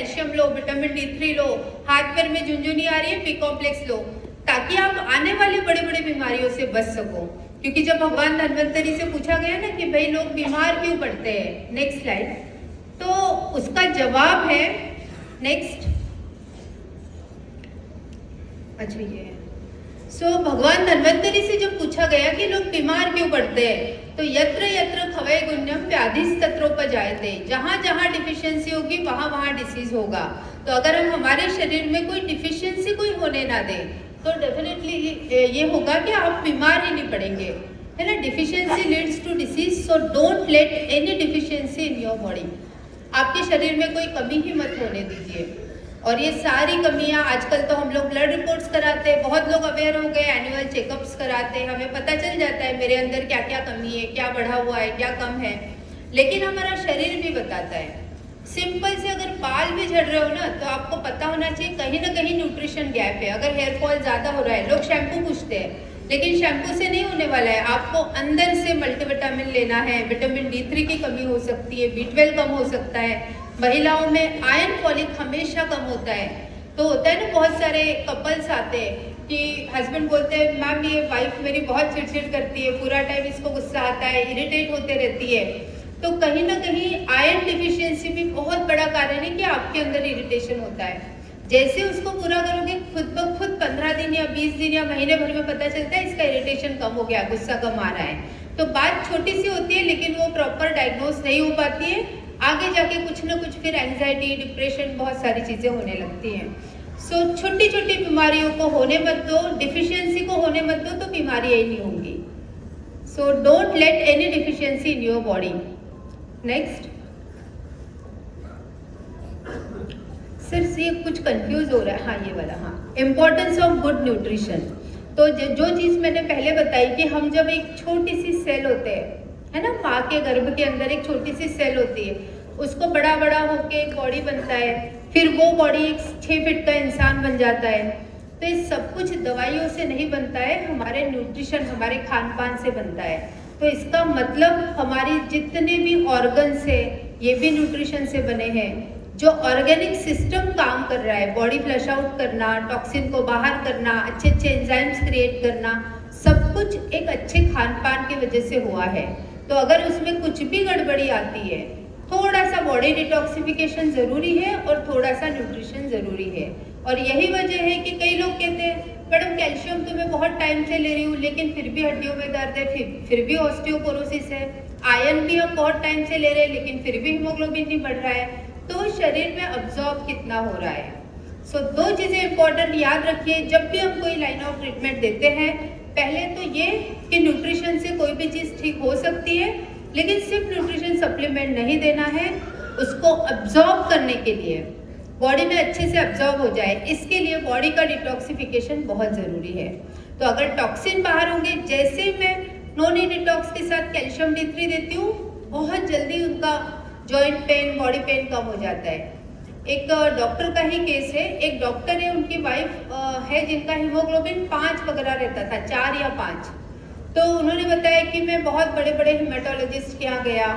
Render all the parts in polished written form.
Calcium लो, vitamin D3 लो, हाथ पैर में झुनझुनी आ रही है बी कॉम्प्लेक्स लो, ताकि आप आने वाली बड़ी बड़ी बीमारियों से बच सको। क्योंकि जब भगवान धन्वंतरी से पूछा गया ना कि भाई लोग बीमार क्यों पड़ते हैं, नेक्स्ट स्लाइड, तो उसका जवाब है नेक्स्ट, अच्छा ये है। भगवान धन्वंतरी से जब पूछा गया कि लोग बीमार क्यों पड़ते हैं, तो यत्र यत्र खवय गुण्यम व्याधिस तत्रोपजायते, जहां जहां डिफिशियंसी होगी वहां वहां डिसीज होगा। तो अगर हम हमारे शरीर में कोई डिफिशियंसी कोई होने ना दें, तो डेफिनेटली ये होगा कि आप बीमार ही नहीं पड़ेंगे, है ना। Deficiency leads to disease, so don't let any deficiency in your body. आपके शरीर में कोई कमी ही मत होने दीजिए। और ये सारी कमियां, आजकल तो हम लोग ब्लड रिपोर्ट्स कराते हैं, बहुत लोग अवेयर हो गए, एनुअल चेकअप्स कराते हैं, हमें पता चल जाता है मेरे अंदर क्या क्या कमी है, क्या बढ़ा हुआ है, क्या कम है। लेकिन हमारा शरीर भी बताता है। सिंपल से अगर बाल भी झड़ रहे हो ना, तो आपको पता होना चाहिए कहीं ना कहीं न्यूट्रिशन गैप है। अगर हेयर फॉल ज्यादा हो रहा है, लोग शैम्पू पूछते हैं, लेकिन शैम्पू से नहीं होने वाला है। आपको अंदर से मल्टीविटामिन लेना है, विटामिन D3 की कमी हो सकती है, B12 कम हो सकता है। महिलाओं में आयरन फॉलिक हमेशा कम होता है। तो होता है ना, बहुत सारे कपल्स आते हैं कि हस्बैंड बोलते हैं मैम ये वाइफ मेरी बहुत चिड़चिड़ करती है, पूरा टाइम इसको गुस्सा आता है, इरिटेट होते रहती है। तो कहीं ना कहीं आयरन डिफिशियंसी भी बहुत बड़ा कारण है कि आपके अंदर इरिटेशन होता है। जैसे उसको पूरा करोगे, खुद ब खुद 15 दिन या 20 दिन या महीने भर में पता चलता है इसका इरिटेशन कम हो गया, गुस्सा कम आ रहा है। तो बात छोटी सी होती है, लेकिन वो प्रॉपर डायग्नोस नहीं हो पाती है। आगे जाके कुछ ना कुछ फिर एंजाइटी, डिप्रेशन, बहुत सारी चीजें होने लगती हैं। सो छोटी छोटी बीमारियों को होने मत दो, डिफिशियंसी को होने मत दो, तो बीमारी ही नहीं होंगी। सो don't let any deficiency in your body. Next sir, ये कुछ कंफ्यूज हो रहा है, हाँ ये वाला, हाँ, इम्पोर्टेंस ऑफ गुड न्यूट्रिशन। तो जो चीज मैंने पहले बताई कि हम जब एक छोटी सी सेल होते हैं, है ना, माँ के गर्भ के अंदर एक छोटी सी सेल होती है, उसको बड़ा बड़ा होके एक बॉडी बनता है, फिर वो बॉडी एक 6 फीट का इंसान बन जाता है। तो ये सब कुछ दवाइयों से नहीं बनता है, हमारे न्यूट्रिशन, हमारे खान पान से बनता है। तो इसका मतलब हमारी जितने भी ऑर्गन्स है, ये भी न्यूट्रिशन से बने हैं। जो ऑर्गेनिक सिस्टम काम कर रहा है, बॉडी फ्लश आउट करना, टॉक्सिन को बाहर करना, अच्छे अच्छे एंजाइम्स क्रिएट करना, सब कुछ एक अच्छे खान पान की वजह से हुआ है। तो अगर उसमें कुछ भी गड़बड़ी आती है, थोड़ा सा बॉडी डिटॉक्सिफिकेशन जरूरी है और थोड़ा सा न्यूट्रिशन जरूरी है। और यही वजह है कि कई लोग कहते हैं मैडम कैल्शियम तो मैं बहुत टाइम से ले रही हूँ, लेकिन फिर भी हड्डियों में दर्द है, फिर भी ऑस्टियोपोरोसिस है। आयरन भी हम बहुत टाइम से ले रहे हैं, लेकिन फिर भी हीमोग्लोबिन नहीं बढ़ रहा है। तो शरीर में अब्जॉर्ब कितना हो रहा है। सो 2 चीजें इंपॉर्टेंट याद रखिए जब भी हम कोई लाइन ऑफ ट्रीटमेंट देते हैं। पहले तो ये कि न्यूट्रिशन से कोई भी चीज ठीक हो सकती है, लेकिन सिर्फ न्यूट्रिशन सप्लीमेंट नहीं देना है, उसको अब्जॉर्ब करने के लिए, बॉडी में अच्छे से अब्जॉर्ब हो जाए, इसके लिए बॉडी का डिटॉक्सिफिकेशन बहुत जरूरी है। तो अगर टॉक्सिन बाहर होंगे, जैसे मैं नॉन डिटॉक्स के साथ कैल्शियम D3 देती हूँ, बहुत जल्दी उनका जॉइंट पेन, बॉडी पेन कम हो जाता है। एक डॉक्टर का ही केस है, एक डॉक्टर है, उनकी वाइफ है जिनका हीमोग्लोबिन 5 वगैरह रहता था, 4 या 5। तो उन्होंने बताया कि मैं बहुत बड़े बड़े हेमेटोलॉजिस्ट के यहाँ गया,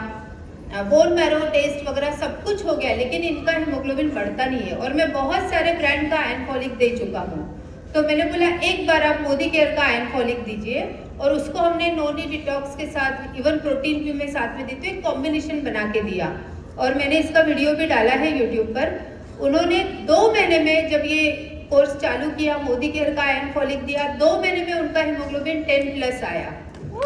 बोन मैरो टेस्ट वगैरह सब कुछ हो गया, लेकिन इनका हीमोग्लोबिन बढ़ता नहीं है। और मैं बहुत सारे ब्रांड का आयरन फॉलिक दे चुका हूँ। तो मैंने बोला एक बार आप मोदी केयर का आयरन फॉलिक दीजिए, और उसको हमने नॉन डिटॉक्स के साथ, इवन प्रोटीन भी मैं साथ में दी, तो एक कॉम्बिनेशन बना के दिया। और मैंने इसका वीडियो भी डाला है यूट्यूब पर। उन्होंने 2 महीने में, जब ये कोर्स चालू किया, मोदी केयर का आयरन फॉलिक दिया, 2 महीने में उनका हीमोग्लोबिन 10+ आया।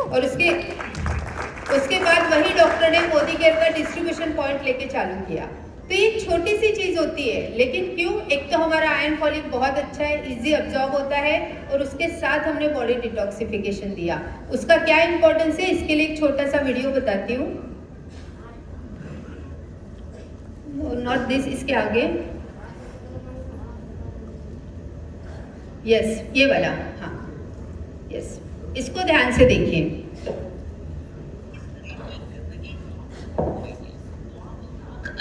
और उसके बाद वही डॉक्टर ने मोदी केयर का डिस्ट्रीब्यूशन पॉइंट लेके चालू किया। तो ये छोटी सी चीज होती है, लेकिन क्यों, एक तो हमारा आयरन फॉलिक बहुत अच्छा है, इजी अब्जॉर्ब होता है, और उसके साथ हमने बॉडी डिटॉक्सिफिकेशन दिया। उसका क्या इंपॉर्टेंस है, इसके लिए एक छोटा सा वीडियो बताती हूँ। नॉट दिस, इसके आगे, यस, ये वाला, हाँ, यस, इसको ध्यान से देखिए।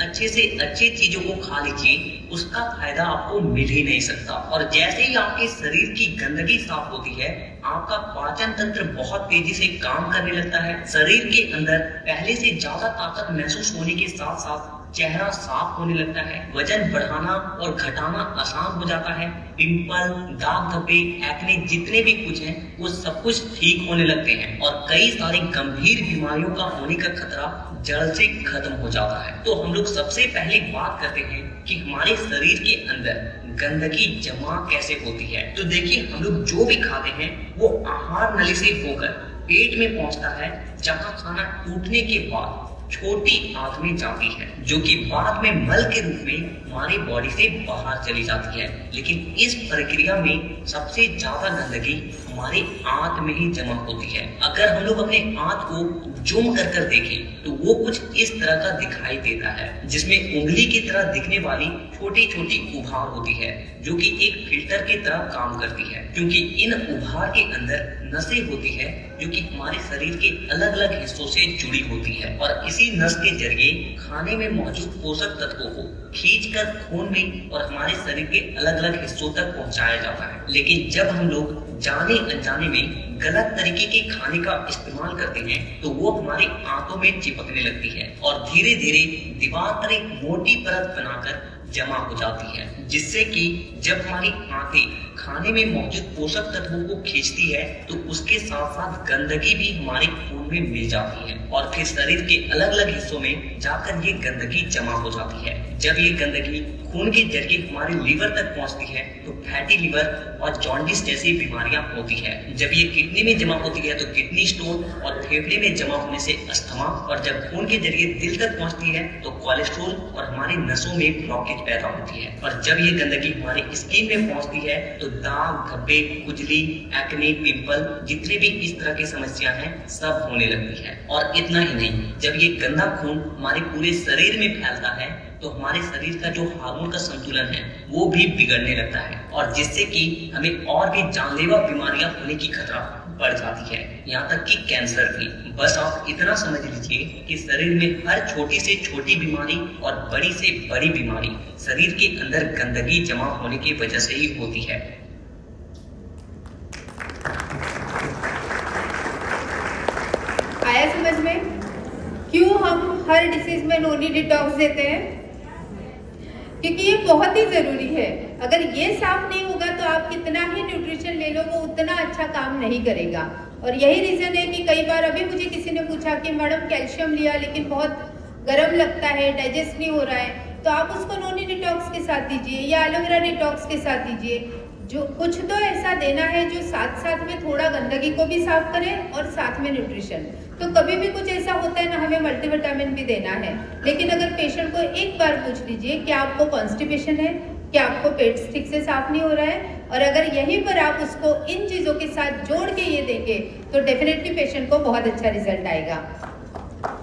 अच्छे से अच्छी चीजों को खा लीजिए, उसका फायदा आपको मिल ही नहीं सकता। और जैसे ही आपके शरीर की गंदगी साफ होती है, आपका पाचन तंत्र बहुत तेजी से काम करने लगता है। शरीर के अंदर पहले से ज्यादा ताकत महसूस होने के साथ साथ चेहरा साफ होने लगता है, वजन बढ़ाना और घटाना आसान हो जाता है, पिंपल, दाग धब्बे, एक्ने जितने भी कुछ हैं वो सब कुछ ठीक होने लगते हैं और कई सारी गंभीर बीमारियों का होने का खतरा जड़ से खत्म हो जाता है। तो हम लोग सबसे पहले बात करते हैं कि हमारे शरीर के अंदर गंदगी जमा कैसे होती है। तो देखिए, हम लोग जो भी खाते हैं वो आहार नली से होकर पेट में पहुंचता है, जहां खाना टूटने के बाद छोटी आंत में जाती है, जो कि बाद में मल के रूप में हमारी बॉडी से बाहर चली जाती है। लेकिन इस प्रक्रिया में सबसे ज्यादा गंदगी हमारे आंत में ही जमा होती है। अगर हम लोग अपने आंत को जूम कर देखें तो वो कुछ इस तरह का दिखाई देता है, जिसमें उंगली की तरह दिखने वाली छोटी छोटी उभार होती है, जो कि एक फिल्टर की तरह काम करती है, क्योंकि इन उभार के अंदर नसें होती है जो कि हमारे शरीर के अलग अलग हिस्सों से जुड़ी होती है और इसी नस के जरिए खाने में मौजूद पोषक तत्वों को खींचकर खून में और हमारे शरीर के अलग अलग हिस्सों तक पहुंचाया जाता है। लेकिन जब हम लोग जाने अनजाने में गलत तरीके के खाने का इस्तेमाल करते हैं तो वो हमारी आंतों में चिपकने लगती है और धीरे धीरे दीवार पर एक मोटी परत बनाकर जमा हो जाती है, जिससे कि जब हमारी आंतें खाने में मौजूद पोषक तत्वों को खींचती है तो उसके साथ साथ गंदगी भी हमारे खून में मिल जाती है और फिर शरीर के अलग अलग हिस्सों में जाकर ये गंदगी जमा हो जाती है। जब ये गंदगी खून के जरिए हमारे लीवर तक पहुंचती है तो फैटी लीवर और जॉन्डिस जैसी बीमारियां होती है। जब ये किडनी में जमा होती है तो किडनी स्टोन और फेफड़े में जमा होने से अस्थमा, और जब खून के जरिए दिल तक पहुंचती है तो कोलेस्ट्रॉल और हमारी नसों में ब्लॉकेज पैदा होती है। और जब ये गंदगी हमारे स्किन में पहुंचती है तो दाग धब्बे, खुजली, एक्ने, पिंपल जितने भी इस तरह की समस्या हैं सब होने लगती है। और इतना ही नहीं, जब ये गंदा खून हमारे पूरे शरीर में फैलता है तो हमारे शरीर का जो हार्मोन का संतुलन है वो भी बिगड़ने लगता है और जिससे कि हमें और भी जानलेवा बीमारियां होने की खतरा बढ़ जाती है, यहाँ तक कि कैंसर भी। बस आप इतना समझ लीजिए कि शरीर में हर छोटी से छोटी बीमारी और बड़ी से बड़ी बीमारी शरीर के अंदर गंदगी जमा होने की वजह से ही होती है। आया समझ में क्यों हम हर डिसीज में नोनी डिटॉक्स देते हैं? क्योंकि ये बहुत ही जरूरी है। अगर ये साफ नहीं होगा तो आप कितना ही न्यूट्रिशन ले लो वो उतना अच्छा काम नहीं करेगा। और यही रीजन है कि कई बार अभी मुझे किसी ने पूछा कि मैडम कैल्शियम लिया लेकिन बहुत गर्म लगता है, डाइजेस्ट नहीं हो रहा है, तो आप उसको नोनी डिटॉक्स के साथ दीजिए या एलोवेरा डिटॉक्स के साथ दीजिए। जो कुछ तो ऐसा देना है जो साथ साथ में थोड़ा गंदगी को भी साफ करे और साथ में न्यूट्रिशन। तो कभी भी कुछ ऐसा होता है ना, हमें मल्टीविटामिन भी देना है, लेकिन अगर पेशेंट को एक बार पूछ लीजिए क्या आपको कॉन्स्टिपेशन है, क्या आपको पेट ठीक से साफ नहीं हो रहा है, और अगर यहीं पर आप उसको इन चीजों के साथ जोड़ के ये देंगे तो डेफिनेटली पेशेंट को बहुत अच्छा रिजल्ट आएगा।